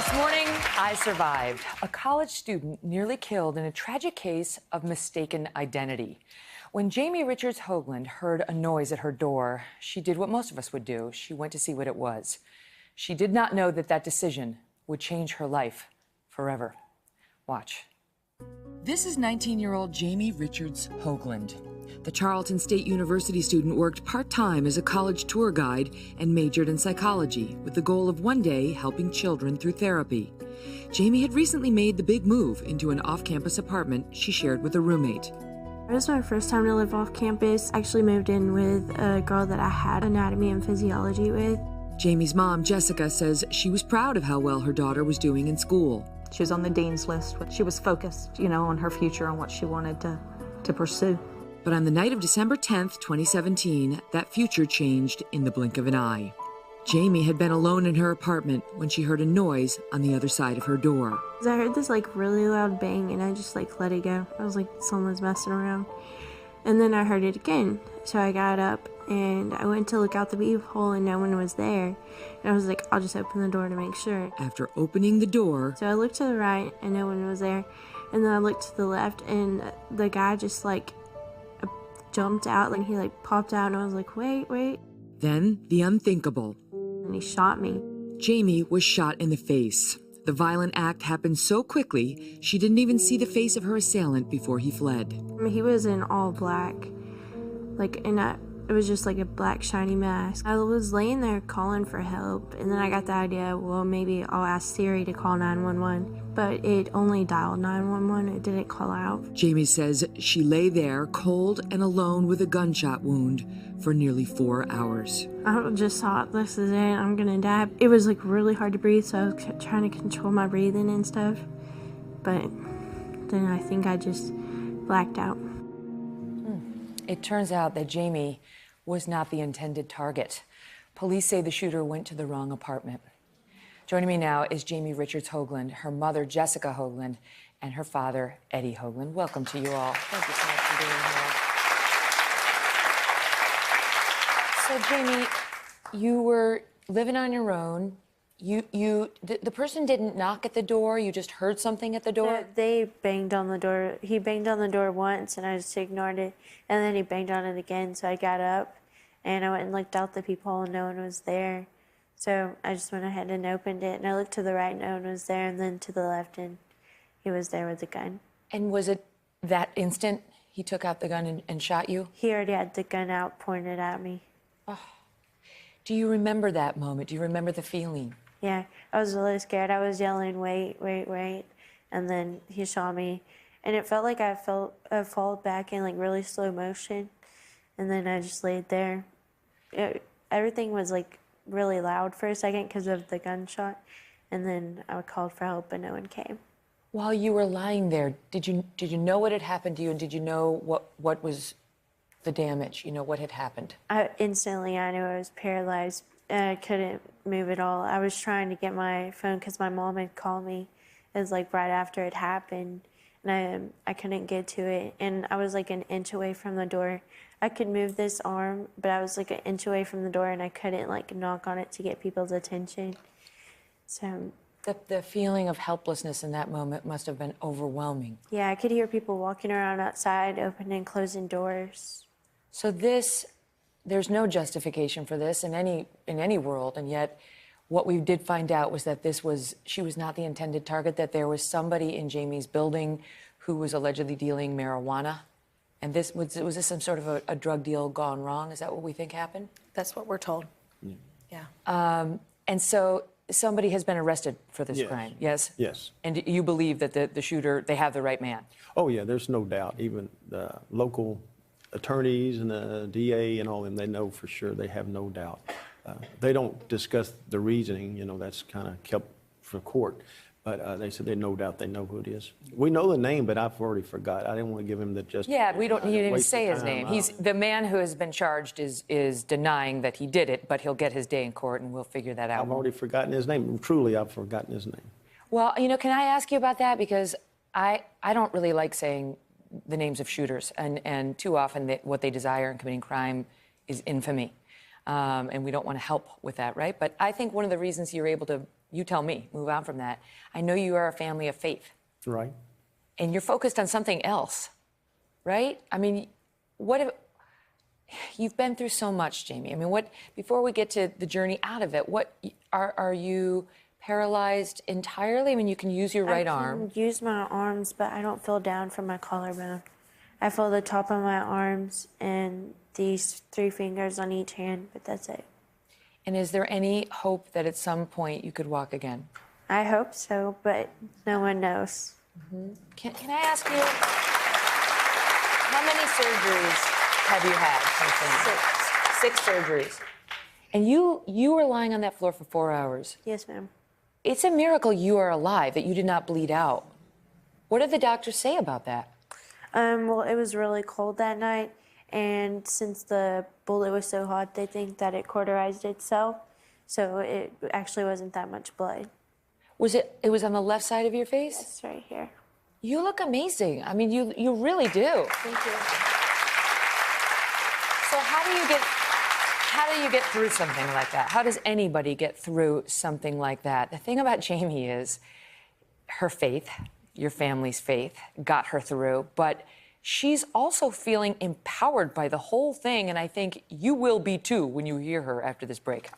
This morning, I survived. A college student nearly killed in a tragic case of mistaken identity. When Jamie Richards-Hogland heard a noise at her door, she did what most of us would do. She went to see what it was. She did not know that that decision would change her life forever. Watch. This is 19-year-old Jamie Richards-Hogland. The Charleston State University student worked part-time as a college tour guide and majored in psychology with the goal of one day helping children through therapy. Jamie had recently made the big move into an off-campus apartment she shared with a roommate. It was my first time to live off campus. I actually moved in with a girl that I had anatomy and physiology with. Jamie's mom, Jessica, says she was proud of how well her daughter was doing in school. She was on the dean's list. She was focused, on her future, on what she wanted to pursue. But on the night of December 10th, 2017, that future changed in the blink of an eye. Jamie had been alone in her apartment when she heard a noise on the other side of her door. I heard this really loud bang and I just let it go. I was like, someone's messing around. And then I heard it again. So I got up and I went to look out the peephole and no one was there. And I was like, I'll just open the door to make sure. After opening the door, so I looked to the right and no one was there. And then I looked to the left and the guy just jumped out, and he popped out, and I was like, wait. Then the unthinkable. And he shot me. Jamie was shot in the face. The violent act happened so quickly, she didn't even see the face of her assailant before he fled. He was in all black, it was just like a black shiny mask. I was laying there calling for help, and then I got the idea, well, maybe I'll ask Siri to call 911, but it only dialed 911, it didn't call out. Jamie says she lay there cold and alone with a gunshot wound for nearly 4 hours. I just thought, this is it, I'm gonna die. It was really hard to breathe, so I was trying to control my breathing and stuff, but then I think I just blacked out. It turns out that Jamie was not the intended target. Police say the shooter went to the wrong apartment. Joining me now is Jamie Richards-Hogland, her mother, Jessica Hogland, and her father, Eddie Hogland. Welcome to you all. Thank you so much for being here. So, Jamie, you were living on your own. The person didn't knock at the door, you just heard something at the door? They banged on the door. He banged on the door once and I just ignored it. And then he banged on it again, so I got up and I went and looked out the peephole and no one was there. So I just went ahead and opened it and I looked to the right, no one was there, and then to the left and he was there with the gun. And was it that instant he took out the gun and shot you? He already had the gun out, pointed at me. Oh. Do you remember that moment? Do you remember the feeling? Yeah, I was really scared. I was yelling, wait, and then he shot me. And it felt like I fall back in really slow motion, and then I just laid there. Everything was really loud for a second because of the gunshot, and then I called for help, but no one came. While you were lying there, did you know what had happened to you, and did you know what was the damage? What had happened? Instantly, I knew I was paralyzed. I couldn't move at all. I was trying to get my phone because my mom had called me. It was right after it happened, and I couldn't get to it. And I was an inch away from the door. I could move this arm, but I was an inch away from the door, and I couldn't knock on it to get people's attention. So the feeling of helplessness in that moment must have been overwhelming. Yeah, I could hear people walking around outside, opening and closing doors. So there's no justification for this in any world, and yet what we did find out was that she was not the intended target, that there was somebody in Jamie's building who was allegedly dealing marijuana. And was this some sort of a drug deal gone wrong? Is that what we think happened? That's what we're told. Yeah. And so somebody has been arrested for this crime, yes? Yes. And you believe that the shooter, they have the right man? Oh, yeah, there's no doubt. Even the local attorneys and the DA and all them, they know for sure. They have no doubt. They don't discuss the reasoning, that's kind of kept for court. But they said they no doubt they know who it is. We know the name, but I've already forgot. I didn't want to give him the just. Yeah, he didn't even say his name. He's the man who has been charged is denying that he did it, but he'll get his day in court, and we'll figure that out. I've already forgotten his name. Truly, I've forgotten his name. Well, can I ask you about that? Because I don't really like saying the names of shooters, and too often what they desire in committing crime is infamy. and we don't want to help with that, right? But I think one of the reasons you're able to, you tell me, move on from that, I know you are a family of faith. Right. And you're focused on something else, right? I mean, you've been through so much, Jamie. I mean, before we get to the journey out of it, are you paralyzed entirely? I mean, you can use your right arm. I can use my arms, but I don't feel down from my collarbone. I feel the top of my arms and these 3 fingers on each hand, but that's it. And is there any hope that at some point you could walk again? I hope so, but no one knows. Can I ask you, how many surgeries have you had since then? 6 surgeries. And you were lying on that floor for 4 hours. Yes, ma'am. It's a miracle you are alive, that you did not bleed out. What did the doctors say about that? Well, it was really cold that night, and since the bullet was so hot, they think that it cauterized itself, so it actually wasn't that much blood. It was on the left side of your face? It's right here. You look amazing. I mean, you really do. Thank you. So how do you get through something like that? How does anybody get through something like that? The thing about Jamie is her faith, your family's faith, got her through, but she's also feeling empowered by the whole thing, and I think you will be too when you hear her after this break.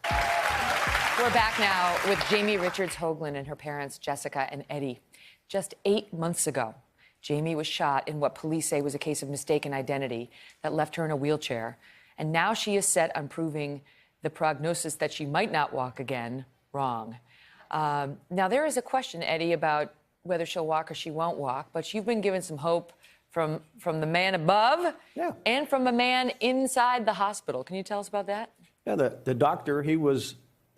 We're back now with Jamie Richards-Hogland and her parents, Jessica and Eddie. Just 8 months ago, Jamie was shot in what police say was a case of mistaken identity that left her in a wheelchair. And now she is set on proving the prognosis that she might not walk again wrong. Now, there is a question, Eddie, about whether she'll walk or she won't walk, but you've been given some hope from the man above and from the man inside the hospital. Can you tell us about that? Yeah, the doctor,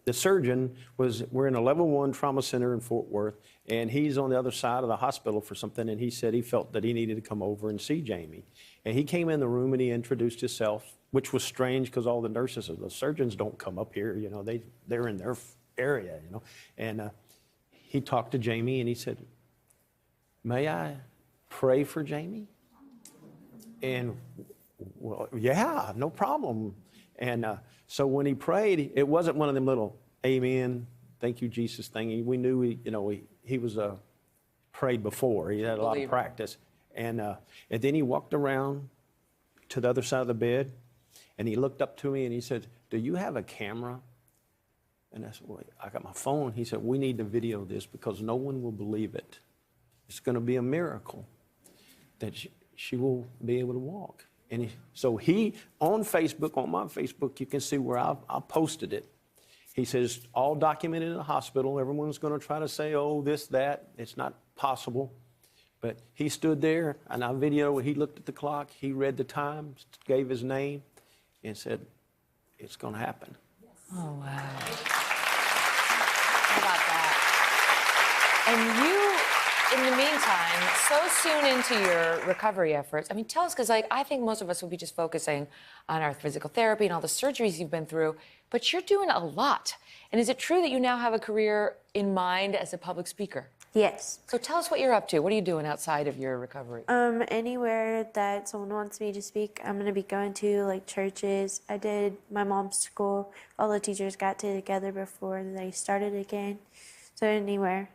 the surgeon we're in a level 1 trauma center in Fort Worth, and he's on the other side of the hospital for something, and he said he felt that he needed to come over and see Jamie. And he came in the room and he introduced himself, which was strange because all the nurses, the surgeons don't come up here, you know, they're in their area, you know. And he talked to Jamie and he said, "May I pray for Jamie?" And, well, yeah, no problem. And so when he prayed, it wasn't one of them little amen, thank you, Jesus thing. We knew he was prayed before. He had a lot of practice. And then he walked around to the other side of the bed, and he looked up to me and he said, "Do you have a camera?" And I said, "Well, I got my phone." He said, "We need to video this because no one will believe it. It's going to be a miracle that she will be able to walk." And so on Facebook, on my Facebook, you can see where I posted it. He says, all documented in the hospital. Everyone's going to try to say, oh, this, that. It's not possible. But he stood there, and I videoed. He looked at the clock. He read the time, gave his name, and said, it's going to happen. Oh, wow. How about that? And you, in the meantime, so soon into your recovery efforts, I mean, tell us, because I think most of us would be just focusing on our physical therapy and all the surgeries you've been through, but you're doing a lot. And is it true that you now have a career in mind as a public speaker? Yes. So tell us what you're up to. What are you doing outside of your recovery? Anywhere that someone wants me to speak, I'm going to be going to, like churches. I did my mom's school. All the teachers got together before they started again. So anywhere.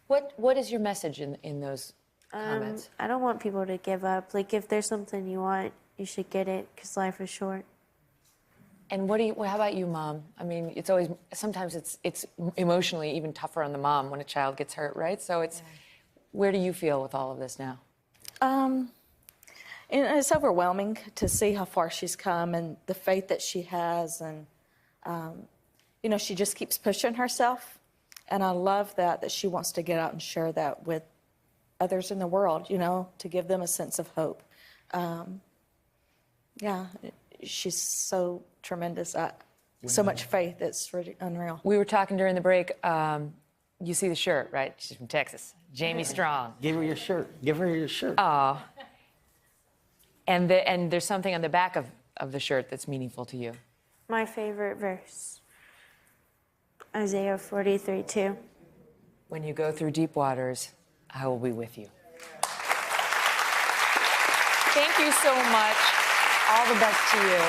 What is your message in those comments? I don't want people to give up. Like, if there's something you want, you should get it, because life is short. And how about you, Mom? I mean, sometimes it's emotionally even tougher on the mom when a child gets hurt, right? So where do you feel with all of this now? It's overwhelming to see how far she's come and the faith that she has. And, she just keeps pushing herself. And I love that she wants to get out and share that with others in the world, to give them a sense of hope. She's so tremendous. So much faith. It's really unreal. We were talking during the break. You see the shirt, right? She's from Texas. Jamie Strong. Give her your shirt. Give her your shirt. Oh. And there's something on the back of the shirt that's meaningful to you. My favorite verse, Isaiah 43:2. When you go through deep waters, I will be with you. Thank you so much. All the best to you.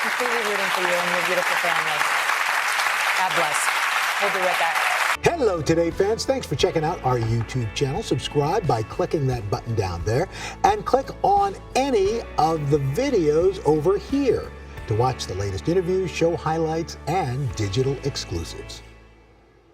Completely rooting for you and your beautiful family. God bless. We'll be right back. Hello, Today fans. Thanks for checking out our YouTube channel. Subscribe by clicking that button down there and click on any of the videos over here to watch the latest interviews, show highlights, and digital exclusives.